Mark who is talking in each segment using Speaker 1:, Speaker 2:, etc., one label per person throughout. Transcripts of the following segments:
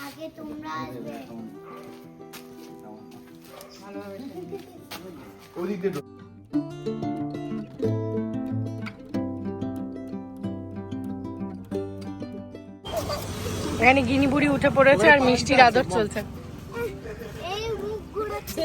Speaker 1: আগে তোমরা আসবে
Speaker 2: এখানে গিনি বুড়ি উঠে পড়েছে আর মিষ্টির আদর চলছে।
Speaker 1: এই মুখ ঘুরাচ্ছে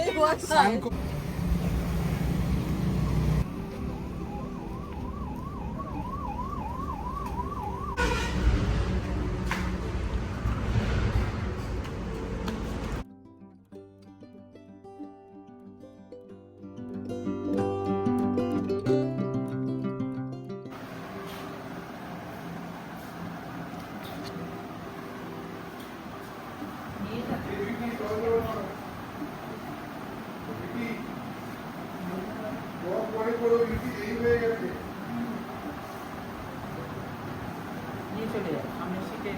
Speaker 2: নিয়ে চলে যাও, আমি শীতের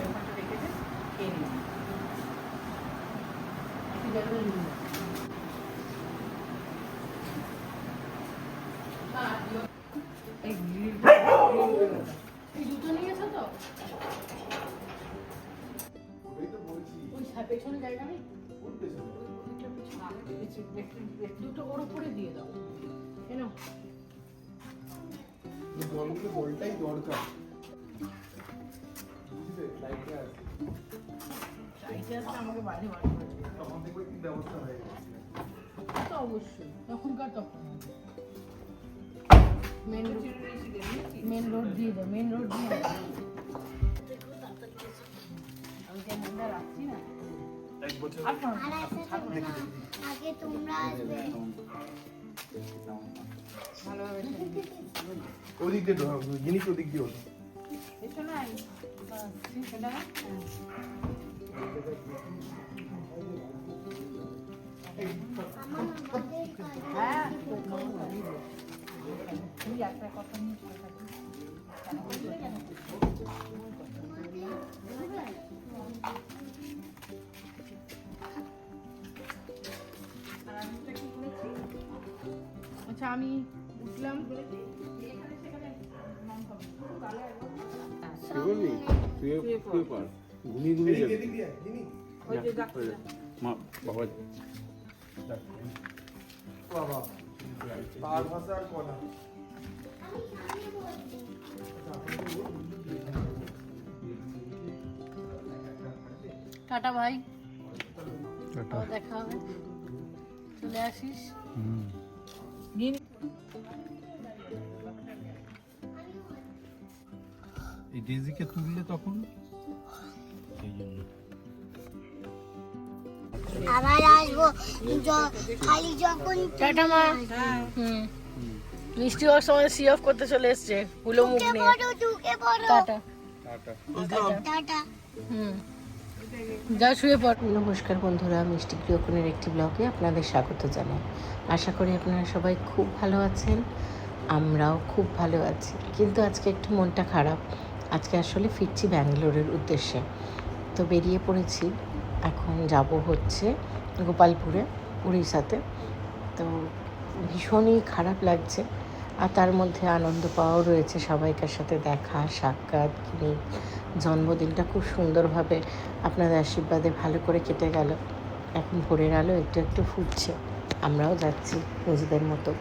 Speaker 2: ওখানটা রেখে দে, খেয়ে নিই। এই দুটো নিয়েছো তো? ওই পেছনে জায়গা নেই? দুটো ওর উপরে দিয়ে দাও। কেন?
Speaker 3: জলটাই দরকার।
Speaker 2: আমাকে বাইরে বার করে দিও।
Speaker 3: তখন দেখবে কি ব্যবস্থা হয়ে গেছে।
Speaker 2: তো অবশ্যই তখনকার তখন মেন রোড দিয়ে দাও, মেন রোড দিয়ে দাও। আমি যে মনটা রাখছি না
Speaker 1: আগে তোমরা আসবে
Speaker 2: ভালোভাবে
Speaker 3: ওদিক দিয়ে জিনিস ওদিক দিয়ে হলো।
Speaker 2: এসো না সেটা হ্যাঁ তুই একটা কথা নিয়ে চলে থাকি। আচ্ছা আমি উঠলাম
Speaker 3: ঘুমিয়ে যাবে বাবা বাবা পার ভাষা আর কলা
Speaker 2: টাটা ভাই, দেখা হবে, চলে আসিস।
Speaker 3: এই ডেজিকে তুললে তখন সেই জন্য
Speaker 1: আবার আসবো খালি যখন
Speaker 2: টাটা মা। মিষ্টি ওর সময় সি অফ করতে চলে এসছে, হুলো মুখ নিয়ে। টাটা
Speaker 1: টাটা
Speaker 2: যা শুয়ে পড়। নমস্কার বন্ধুরা, মিষ্টি গৃহকোণের একটি ব্লগে আপনাদের স্বাগত জানাই। আশা করি আপনারা সবাই খুব ভালো আছেন, আমরাও খুব ভালো আছি। কিন্তু আজকে একটু মনটা খারাপ। আজকে আসলে ফিরছি ব্যাঙ্গালোরের উদ্দেশ্যে। তো বেরিয়ে পড়েছি, এখন যাব হচ্ছে গোপালপুরে, উড়িষ্যাতে। তো ভীষণই খারাপ লাগছে, আর তার মধ্যে আনন্দ পাওয়াও রয়েছে, সবাইকার সাথে দেখা সাক্ষাৎ। কিনে জন্মদিনটা খুব সুন্দরভাবে আপনাদের আশীর্বাদে ভালো করে কেটে গেল। এখন ভোরের আলো একটু একটু ফুটছে, আমরাও যাচ্ছি নিজেদের মতো।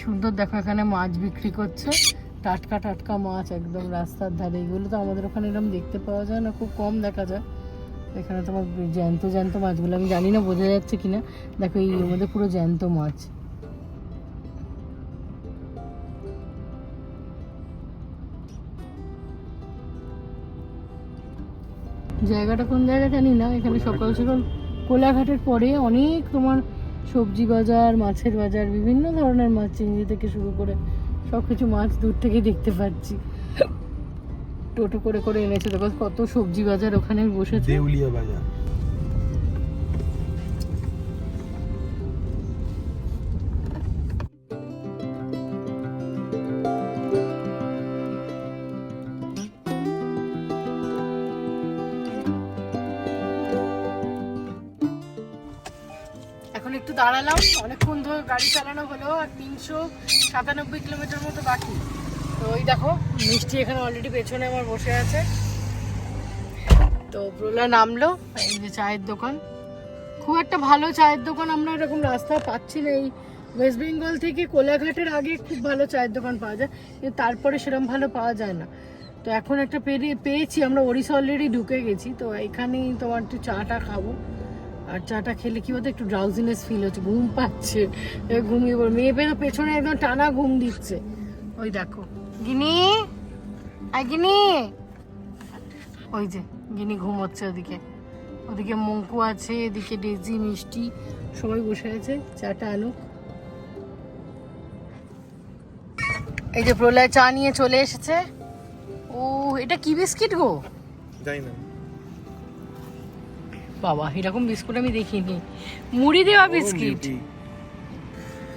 Speaker 2: সুন্দর দেখো, এখানে মাছ বিক্রি করছে, টাটকা টাটকা মাছ একদম রাস্তার ধারে। এগুলো তো আমাদের ওখানে এরকম দেখতে পাওয়া যায় না, খুব কম দেখা যায়। এখানে তোমার জ্যান্ত জ্যান্ত মাছগুলো, আমি জানি না বোঝা যাচ্ছে কিনা, দেখো এই মধ্যে পুরো জ্যান্ত মাছ। জায়গাটা কোন জায়গা জানি না। এখানে সকাল সকাল কোলাঘাটের পরে অনেক তোমার সবজি বাজার, মাছের বাজার, বিভিন্ন ধরনের মাছ, চিংড়ি থেকে শুরু করে সব কিছু মাছ দূর থেকে দেখতে পাচ্ছি। টোটো করে করে এনেছে, দেখো কত সবজি বাজার ওখানে বসেছে।
Speaker 3: দেউলিয়া বাজার।
Speaker 2: এখন একটু দাঁড়ালাম, অনেকক্ষণ ধরে গাড়ি চালানো হলো, আর 397 কিলোমিটার মতো বাকি। তো ওই দেখো মিষ্টি এখানে অলরেডি পেছনে আমার বসে আছে। তো প্রলয় নামলো, এই যে চায়ের দোকান, খুব একটা ভালো চায়ের দোকান আমরা এরকম রাস্তায় পাচ্ছি না। এই ওয়েস্ট বেঙ্গল থেকে কোলাঘাটের আগে খুব ভালো চায়ের দোকান পাওয়া যায়, কিন্তু তারপরে সেরকম ভালো পাওয়া যায় না। তো এখন একটা পেয়েছি, আমরা ওড়িশা অলরেডি ঢুকে গেছি। তো এখানেই তোমার একটু চাটা খাবো। আর চাটা খেলে কি বলতো, একটু ড্রাউজিনেস ফিল হচ্ছে, ঘুম পাচ্ছে, ঘুমিয়ে পড়ে। মেয়ে পেয়ে পেছনে একদম টানা ঘুম দিচ্ছে। ওই দেখো গিনি, গিনি, ওই যে গিনি ঘুমোচ্ছে ওদিকে। ওদিকে মঙ্কু আছে, এদিকে ডেজি, মিষ্টি সবাই বসে আছে, চাটা আনুক। এই যে প্রলয় চা নিয়ে চলে এসেছে। ও এটা কি বিস্কিট গো?
Speaker 3: যাই না
Speaker 2: বাবা, এরকম বিস্কুট আমি দেখিনি। মুড়ি দেওয়া বিস্কিট।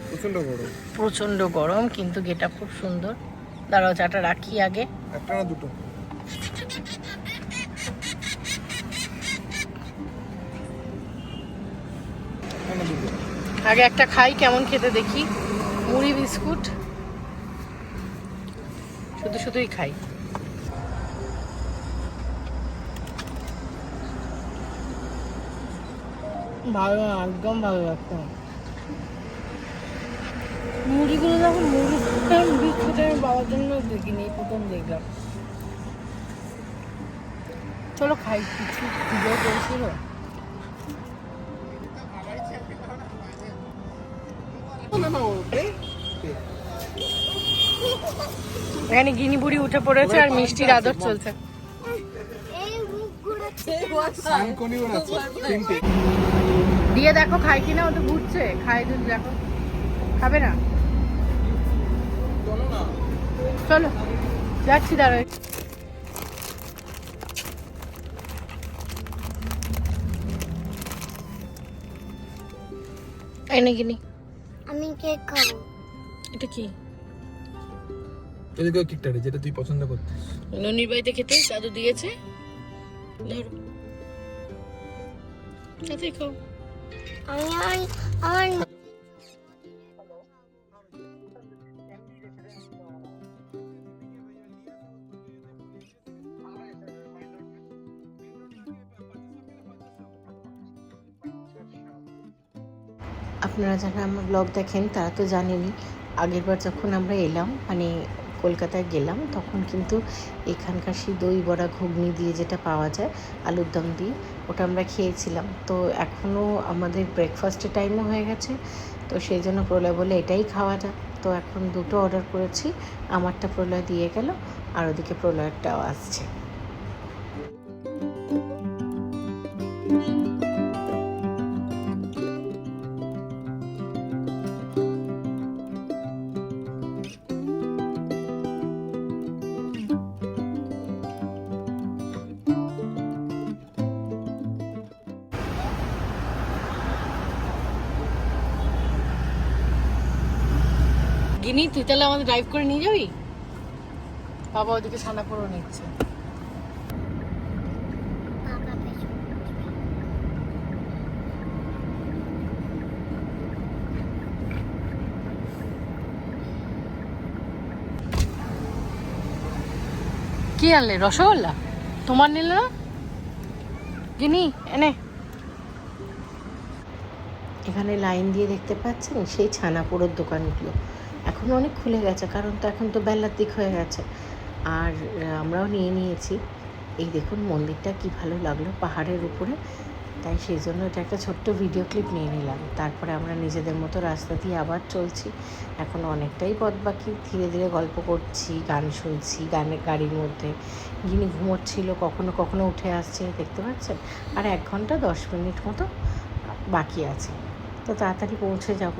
Speaker 3: প্রচন্ড গরম,
Speaker 2: প্রচন্ড গরম, কিন্তু গেটা খুব সুন্দর। দাঁড়াও চাটা রাখি আগে।
Speaker 3: একটা না দুটো?
Speaker 2: আগে একটা খাই, কেমন খেতে দেখি। মুড়ি বিস্কুট শুধু শুধুই খাই। ভালো, একদম ভালো লাগতো। মুড়িগুলো যখন মুড়ি বিস্কুট আমি বাবার জন্য দেখিনি, এই প্রথম দেখলাম। চলো খাই, কিছু খিদে পেয়েছিল। এখানে গিনি বুড়ি উঠে পড়েছে আর মিষ্টির আদর চলছে।
Speaker 1: এই মুখ ঘুরাচ্ছে।
Speaker 2: দিয়ে দেখো খাই কিনা, ও তো ঘুরছে, খাই দুধ দেখো, খাবে না? চলো যাচ্ছি, দাঁড়াই। এনে গিনি,
Speaker 1: আমি কেক খাবো।
Speaker 2: এটা কি?
Speaker 3: এদিকে কেকটা যেটা তুই পছন্দ করতিস।
Speaker 2: ননির বাড়িতে খেতে দাদু দিয়েছে, ধরো তাতেই খাও।
Speaker 1: আমার
Speaker 2: আপনারা যারা আমার ব্লগ দেখেন তারা তো জানেনই, আগেরবার যখন আমরা এলাম মানে কলকাতায় গেলাম, তখন কিন্তু এখানকার সেই দই বড়া ঘুগনি দিয়ে যেটা পাওয়া যায় আলুর দম দিয়ে, ওটা আমরা খেয়েছিলাম। তো এখনও আমাদের ব্রেকফাস্টের টাইমও হয়ে গেছে, তো সেই জন্য প্রলয় বলে এটাই খাওয়া যাক। তো এখন দুটো অর্ডার করেছি, আমারটা প্রলয় দিয়ে গেল, আর ওদিকে প্রলয়েরটাও আসছে। গিনি, তুই তাহলে আমাদের ড্রাইভ করে নিয়ে যাবি? বাবা ওদিকে ছানাপোড়ো নিচ্ছে।
Speaker 1: কাকা পেছনে।
Speaker 2: কি আনলে? রসগোল্লা তোমার নিল না? গিনি এনে। এখানে লাইন দিয়ে দেখতে পাচ্ছেন সেই ছানাপোড়োর দোকানগুলো, এখন অনেক খুলে গেছে, কারণ তো এখন তো বেলার দিক হয়ে গেছে। আর আমরাও নিয়ে নিয়েছি। এই দেখুন মন্দিরটা কি ভালো লাগলো পাহাড়ের উপরে, তাই সেই জন্য এটা একটা ছোট্ট ভিডিও ক্লিপ নিয়ে নিলাম। তারপরে আমরা নিজেদের মতো রাস্তা দিয়ে আবার চলছি। এখন অনেকটাই পথ বাকি, ধীরে ধীরে গল্প করছি, গান শুনছি, গাড়ির মধ্যে। গিনি ঘুমোচ্ছিল, কখনো কখনো উঠে আসছে, দেখতে পাচ্ছেন। আর 1 ঘন্টা 10 মিনিট মতো বাকি আছে, তো তাড়াতাড়ি পৌঁছে যাব।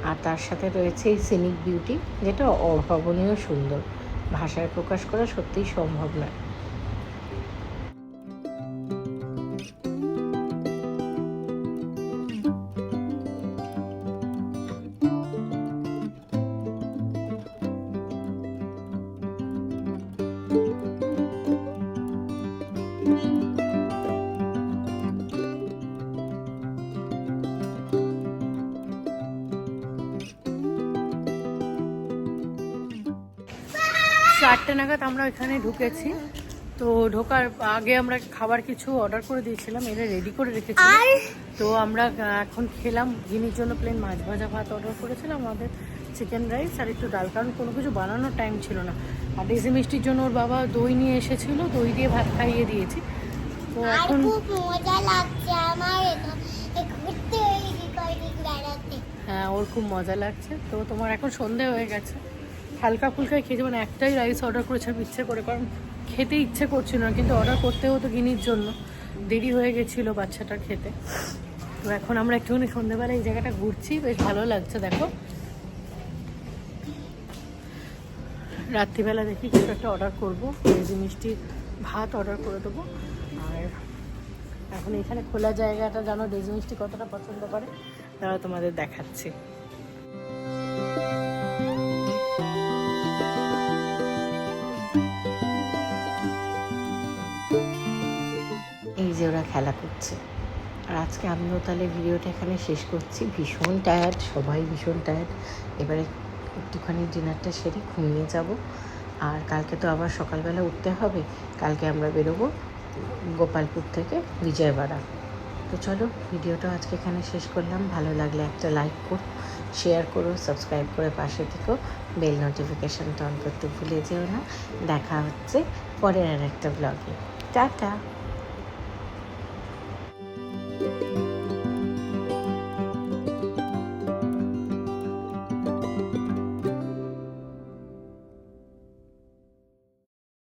Speaker 2: আর তার সাথে রয়েছে এই সিনিক বিউটি, যেটা অভাবনীয় সুন্দর, ভাষায় প্রকাশ করা সত্যিই সম্ভব নয়।
Speaker 4: চারটে নাগাদ আমরা এখানে ঢুকেছি। তো ঢোকার আগে আমরা খাবার কিছু অর্ডার করে দিয়েছিলাম, এরা রেডি করে রেখেছিলাম। তো আমরা এখন খেলাম। গিনির জন্য প্লেন মাছ ভাজা ভাত অর্ডার করেছিলাম, আমাদের চিকেন রাইস আর একটু ডাল, কারণ কোনো কিছু বানানোর টাইম ছিল না। আর ডেজি মিষ্টির জন্য ওর বাবা দই নিয়ে এসেছিলো, দই দিয়ে ভাত খাইয়ে দিয়েছি। তো
Speaker 1: আর
Speaker 4: এখন
Speaker 1: খুব মজা লাগছে আমার ঘুরতে বেড়াতে।
Speaker 4: হ্যাঁ, ওর খুব মজা লাগছে। তো তোমার এখন সন্ধে হয়ে গেছে, হালকা ফুলকাই খেয়েছি, মানে একটাই রাইস অর্ডার করেছিলাম ইচ্ছে করে, কারণ খেতে ইচ্ছে করছিল না, কিন্তু অর্ডার করতে হতো গিনির জন্য, দেরি হয়ে গেছিলো বাচ্চাটার খেতে। তো এখন আমরা একটুখানি সন্ধ্যেবেলা এই জায়গাটা ঘুরছি, বেশ ভালো লাগছে। দেখো রাত্রিবেলা দেখি কিছু একটা অর্ডার করবো, ডেজি মিষ্টি ভাত অর্ডার করে দেবো। আর এখন এখানে খোলা জায়গাটা জানো ডেজি মিষ্টি কতটা পছন্দ করে, তারা তোমাদের দেখাচ্ছি।
Speaker 2: এই যে ওরা খেলা করছে। আর আজকে আমিও তাহলে ভিডিওটা এখানে শেষ করছি। ভীষণ টায়ার্ড, সবাই ভীষণ টায়ার্ড। এবারে একটুখানি ডিনারটা সেরে ঘুমিয়ে যাব। আর কালকে তো আবার সকালবেলা উঠতে হবে। কালকে আমরা বেরোবো গোপালপুর থেকে বিজয়বাড়া। তো চলো ভিডিওটা আজকে এখানে শেষ করলাম। ভালো লাগলে একটা লাইক করো, শেয়ার করো, সাবস্ক্রাইব করে পাশে থেকো, বেল নোটিফিকেশানটা অন করতে ভুলে যেও না। দেখা হচ্ছে পরের আর একটা ব্লগে। টাটা।